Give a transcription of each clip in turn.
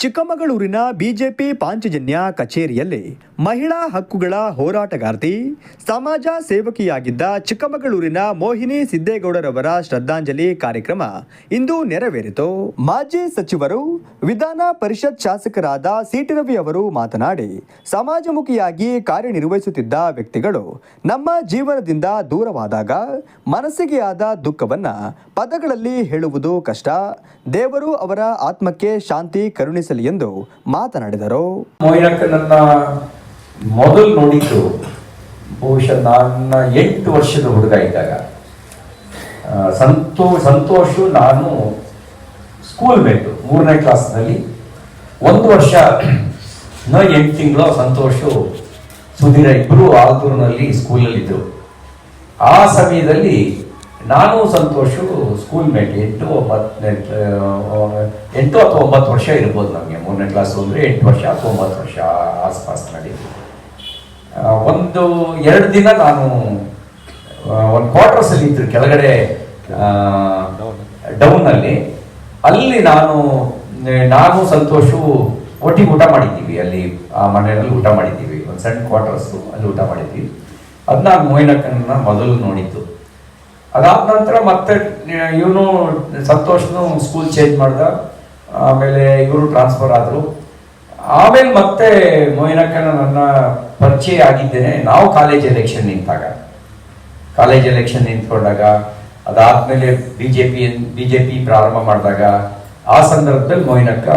ಚಿಕ್ಕಮಗಳೂರಿನ ಬಿಜೆಪಿ ಪಾಂಚಜನ್ಯ ಕಚೇರಿಯಲ್ಲಿ ಮಹಿಳಾ ಹಕ್ಕುಗಳ ಹೋರಾಟಗಾರ್ತಿ, ಸಮಾಜ ಸೇವಕಿಯಾಗಿದ್ದ ಚಿಕ್ಕಮಗಳೂರಿನ ಮೋಹಿನಿ ಸಿದ್ದೇಗೌಡರವರ ಶ್ರದ್ಧಾಂಜಲಿ ಕಾರ್ಯಕ್ರಮ ಇಂದು ನೆರವೇರಿತು. ಮಾಜಿ ಸಚಿವರು, ವಿಧಾನ ಪರಿಷತ್ ಶಾಸಕರಾದ ಸಿಟಿ ರವಿ ಅವರು ಮಾತನಾಡಿ, ಸಮಾಜಮುಖಿಯಾಗಿ ಕಾರ್ಯನಿರ್ವಹಿಸುತ್ತಿದ್ದ ವ್ಯಕ್ತಿಗಳು ನಮ್ಮ ಜೀವನದಿಂದ ದೂರವಾದಾಗ ಮನಸ್ಸಿಗೆ ಆದ ದುಃಖವನ್ನ ಪದಗಳಲ್ಲಿ ಹೇಳುವುದು ಕಷ್ಟ. ದೇವರು ಅವರ ಆತ್ಮಕ್ಕೆ ಶಾಂತಿ ಕರುಣಿಸಲಿ ಎಂದು ಮಾತನಾಡಿದರು. ಮೋಹಿನಕ್ಕನನ್ನ ಮೊದಲು ನೋಡಿದ್ದು ಬಹುಶಃ ನನ್ನ 8 ವರ್ಷದ ಹುಡುಗ ಇದ್ದಾಗ. ಸಂತೋಷು ನಾನು ಸ್ಕೂಲ್ ಮೇಟು 3ನೇ ಕ್ಲಾಸ್ನಲ್ಲಿ. 1 ವರ್ಷ 8 ತಿಂಗಳು ಸಂತೋಷು ಸುಧೀರ ಇಬ್ಬರು ಆಲ್ದೂರಿನಲ್ಲಿ ಸ್ಕೂಲಲ್ಲಿ ಇದ್ರು. ಆ ಸಮಯದಲ್ಲಿ ನಾನು ಸಂತೋಷು ಸ್ಕೂಲ್ ಮೇಟ್ 8 ಅಥವಾ 9 ವರ್ಷ ಇರ್ಬೋದು ನಮಗೆ. 3ನೇ ಕ್ಲಾಸ್ ಅಂದರೆ 8 ವರ್ಷ ಅಥವಾ 9 ವರ್ಷ ಆಸ್ಪಾಸ್ನಲ್ಲಿ. 1-2 ದಿನ ನಾನು ಒಂದು ಕ್ವಾರ್ಟರ್ಸಲ್ಲಿ ಇದ್ರು ಕೆಳಗಡೆ ಡೌನಲ್ಲಿ. ಅಲ್ಲಿ ನಾನು ಸಂತೋಷು ಒಟ್ಟಿಗೆ ಊಟ ಮಾಡಿದ್ದೀವಿ. ಅಲ್ಲಿ ಆ ಮನೆಯಲ್ಲಿ ಊಟ ಮಾಡಿದ್ದೀವಿ. ಒಂದು ಸಣ್ಣ ಕ್ವಾರ್ಟರ್ಸು ಅಲ್ಲಿ ಊಟ ಮಾಡಿದ್ವಿ. ಅದು ನಾನು ಮೋಹಿನಕ್ಕನನ್ನ ಮೊದಲು ನೋಡಿದ್ದು. ಅದಾದ ನಂತರ ಮತ್ತೆ ಇವನು ಸಂತೋಷನು ಸ್ಕೂಲ್ ಚೇಂಜ್ ಮಾಡ್ದ. ಆಮೇಲೆ ಇವರು ಟ್ರಾನ್ಸ್ಫರ್ ಆದರು. ಆಮೇಲೆ ಮತ್ತೆ ಮೋಹಿನಕ್ಕನ ನನ್ನ ಪರಿಚಯ ಆಗಿದ್ದೇನೆ ನಾವು ಕಾಲೇಜ್ ಎಲೆಕ್ಷನ್ ನಿಂತ್ಕೊಂಡಾಗ, ಅದಾದ್ಮೇಲೆ ಬಿಜೆಪಿ ಪ್ರಾರಂಭ ಮಾಡಿದಾಗ ಆ ಸಂದರ್ಭದಲ್ಲಿ ಮೋಹಿನಕ್ಕ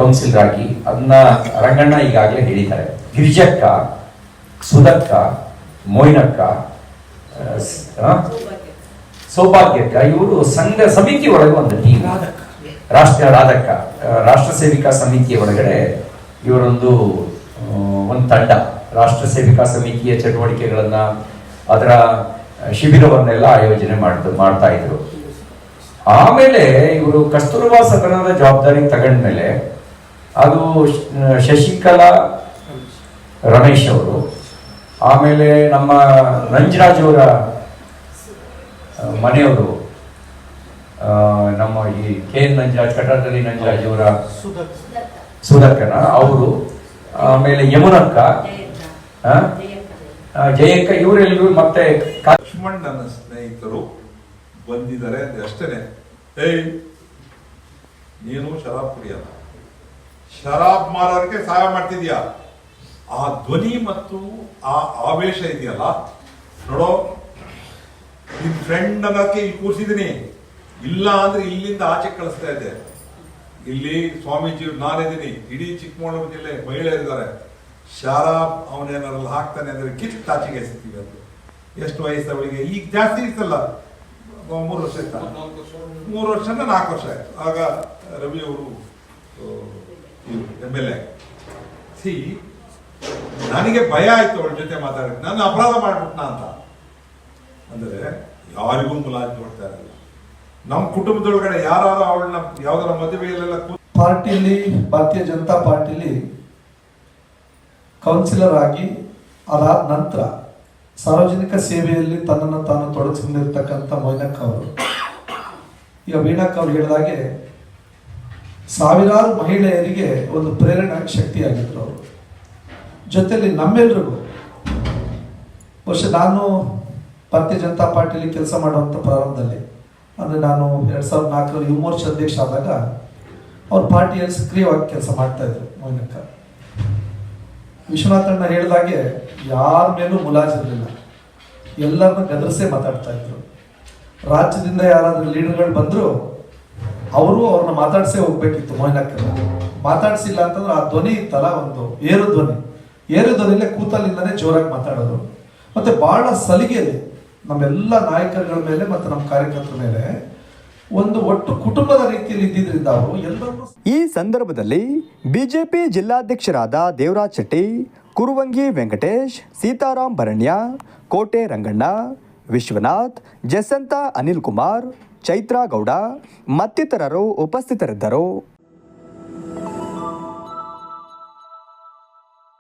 ಕೌನ್ಸಿಲರ್ ಆಗಿ, ಅದನ್ನ ರಂಗಣ್ಣ ಈಗಾಗಲೇ ಹೇಳಿದ್ದಾರೆ. ಗಿರಿಜಕ್ಕ, ಸುಧಕ್ಕ, ಮೋಹಿನಕ್ಕ, ಸೌಭಾಗ್ಯಕ್ಕ, ಇವರು ಸಂಘ ಸಮಿತಿ ಒಳಗೆ ಒಂದು ಟೀಮ್, ರಾಷ್ಟ್ರ ಸೇವಿಕಾ ಸಮಿತಿಯ ಒಳಗಡೆ ಇವರೊಂದು ತಂಡ. ರಾಷ್ಟ್ರ ಸೇವಿಕಾ ಸಮಿತಿಯ ಚಟುವಟಿಕೆಗಳನ್ನ, ಅದರ ಶಿಬಿರವನ್ನೆಲ್ಲ ಆಯೋಜನೆ ಮಾಡ್ತಾ ಇದ್ರು. ಆಮೇಲೆ ಇವರು ಕಸ್ತೂರ್ಬಾ ಸದನದ ಜವಾಬ್ದಾರಿ ತಗೊಂಡ್ಮೇಲೆ ಅದು ಶಶಿಕಲಾ ರಮೇಶ್ ಅವರು, ಆಮೇಲೆ ನಮ್ಮ ನಂಜರಾಜ್ ಅವರ ಮನೆಯವರು, ನಮ್ಮ ಈ KN ನಂಜರಾಜ್, ಕಟ್ಟಡದಲ್ಲಿ ನಂಜರಾಜ್ ಅವರ ಸುಧಕ್ಕನ ಅವರು, ಆಮೇಲೆ ಯಮುನಕ್ಕ, ಜಯಕ್ಕ, ಇವರೆಲ್ಲರೂ ಮತ್ತೆ ಲಕ್ಷ್ಮಣ್ ನನ್ನ ಸ್ನೇಹಿತರು ಬಂದಿದ್ದಾರೆ ಅಷ್ಟೇನೆ. ನೀನು ಶರಾಬ್ ಕುಡಿಯಲ್ಲ, ಶರಾಬ್ ಮಾರೋದಕ್ಕೆ ಸಹಾಯ ಮಾಡ್ತಿದ್ಯಾ. ಆ ಧ್ವನಿ ಮತ್ತು ಆ ಆವೇಶ ಇದೆಯಲ್ಲ ನೋಡೋ. ನಿನ್ ಫ್ರೆಂಡ್ ಅನ್ನೋಕ್ಕೆ ಇಲ್ಲಿ ಕೂರಿಸಿದೀನಿ, ಇಲ್ಲ ಅಂದ್ರೆ ಇಲ್ಲಿಂದ ಆಚೆ ಕಳಿಸ್ತಾ ಇದ್ದೆ. ಇಲ್ಲಿ ಸ್ವಾಮೀಜಿ ನಾನಿದ್ದೀನಿ, ಇಡೀ ಚಿಕ್ಕಮಗಳೂರು ಜಿಲ್ಲೆ ಮಹಿಳೆಯರಿದ್ದಾರೆ. ಶರಾಬ್ ಅವನೇನಾರಲ್ಲಿ ಹಾಕ್ತಾನೆ ಅಂದ್ರೆ ಕಿತ್ ಆಚೆಗೆ ಎಸಿತೀವಿ. ಅದು ಎಷ್ಟು ವಯಸ್ಸು ಅವಳಿಗೆ? ಈಗ ಜಾಸ್ತಿ ಇರ್ತಲ್ಲ, 3 ವರ್ಷ ಇತ್ತ, 3 ವರ್ಷ 4 ವರ್ಷ ಆಯ್ತು. ಆಗ ರವಿ ಅವರು MLA. ನನಗೆ ಭಯ ಆಯ್ತು ಅವಳ ಜೊತೆ ಮಾತಾಡಕ್ಕೆ. ನಾನು ಅಪರಾಧ ಮಾಡ್ಬಿಟ್ನ ಅಂತ. ಅಂದ್ರೆ ಯಾರಿಗೂ ಮುಲಾಜ್ ನೋಡ್ತಾ ಇರಲ್ಲ. ನಮ್ಮ ಕುಟುಂಬದೊಳಗಡೆ ಯಾರು ಅವಳನ್ನ ಯಾವ್ದಾರ ಮದುವೆಯಲ್ಲೆಲ್ಲ ಪಾರ್ಟಿಲಿ, ಭಾರತೀಯ ಜನತಾ ಪಾರ್ಟಿಲಿ ಕೌನ್ಸಿಲರ್ ಆಗಿ ಅದಾದ ನಂತರ ಸಾರ್ವಜನಿಕ ಸೇವೆಯಲ್ಲಿ ತನ್ನನ್ನು ತಾನು ತೊಡಗಿಸಿಕೊಂಡಿರ್ತಕ್ಕಂಥ ಮೋಹಿನಕ್ಕ ಅವರು, ಈಗ ವೀಣಕ್ಕ ಅವರು ಹೇಳಿದಾಗೆ ಸಾವಿರಾರು ಮಹಿಳೆಯರಿಗೆ ಒಂದು ಪ್ರೇರಣಾ ಶಕ್ತಿಯಾಗಿದ್ರು ಅವರು. ಜೊತೆಯಲ್ಲಿ ನಮ್ಮೆಲ್ರಿಗೂ ಬಹುಶಃ ನಾನು ಭಾರತೀಯ ಜನತಾ ಪಾರ್ಟಿಯಲ್ಲಿ ಕೆಲಸ ಮಾಡುವಂಥ ಪ್ರಾರಂಭದಲ್ಲಿ, ಅಂದರೆ ನಾನು 2004ರಲ್ಲಿ ಯುವ ಮೋರ್ಚಾ ಅಧ್ಯಕ್ಷ ಆದಾಗ ಅವ್ರ ಪಾರ್ಟಿಯಲ್ಲಿ ಸಕ್ರಿಯವಾಗಿ ಕೆಲಸ ಮಾಡ್ತಾ ಇದ್ರು ಮೋಹಿನಕ್ಕ. ವಿಶ್ವನಾಥಣ್ಣ ಹೇಳಿದಾಗೆ ಯಾರ ಮೇಲೂ ಮುಲಾಜಿರಲಿಲ್ಲ, ಎಲ್ಲರನ್ನ ಗದರಿಸೇ ಮಾತಾಡ್ತಾ ಇದ್ರು. ರಾಜ್ಯದಿಂದ ಯಾರಾದ್ರೂ ಲೀಡರ್ಗಳು ಬಂದ್ರು ಅವರು ಅವ್ರನ್ನ ಮಾತಾಡ್ಸೇ ಹೋಗ್ಬೇಕಿತ್ತು. ಮೋಹಿನಕ್ಕನ ಮಾತಾಡ್ಸಿಲ್ಲ ಅಂತಂದ್ರೆ ಆ ಧ್ವನಿ ಇತ್ತಲ್ಲ, ಒಂದು ಏರು ಧ್ವನಿಲೇ ಕೂತಲ್ಲಿಂದನೇ ಜೋರಾಗಿ ಮಾತಾಡೋದು. ಮತ್ತೆ ಬಹಳ ಸಲಿಗೆಯಲ್ಲಿ ನಮ್ಮೆಲ್ಲ ನಾಯಕರುಗಳ ಮೇಲೆ ಮತ್ತು ನಮ್ಮ ಕಾರ್ಯಕರ್ತರ ಮೇಲೆ ಒಂದು ಒಟ್ಟು ಕುಟುಂಬದ ರೀತಿಯಲ್ಲಿ ಇದ್ದಿದ್ರಿಂದ ಅವರು ಎಲ್ಲರೂ. ಈ ಸಂದರ್ಭದಲ್ಲಿ ಬಿಜೆಪಿ ಜಿಲ್ಲಾಧ್ಯಕ್ಷರಾದ ದೇವರಾಜ್ ಶೆಟ್ಟಿ, ಕುರುವಂಗಿ ವೆಂಕಟೇಶ್, ಸೀತಾರಾಮ್ ಭರಣ್ಯ, ಕೋಟೆ ರಂಗಣ್ಣ, ವಿಶ್ವನಾಥ್, ಜಸಂತ ಅನಿಲ್ ಕುಮಾರ್, ಚೈತ್ರಾ ಗೌಡ ಮತ್ತಿತರರು ಉಪಸ್ಥಿತರಿದ್ದರು.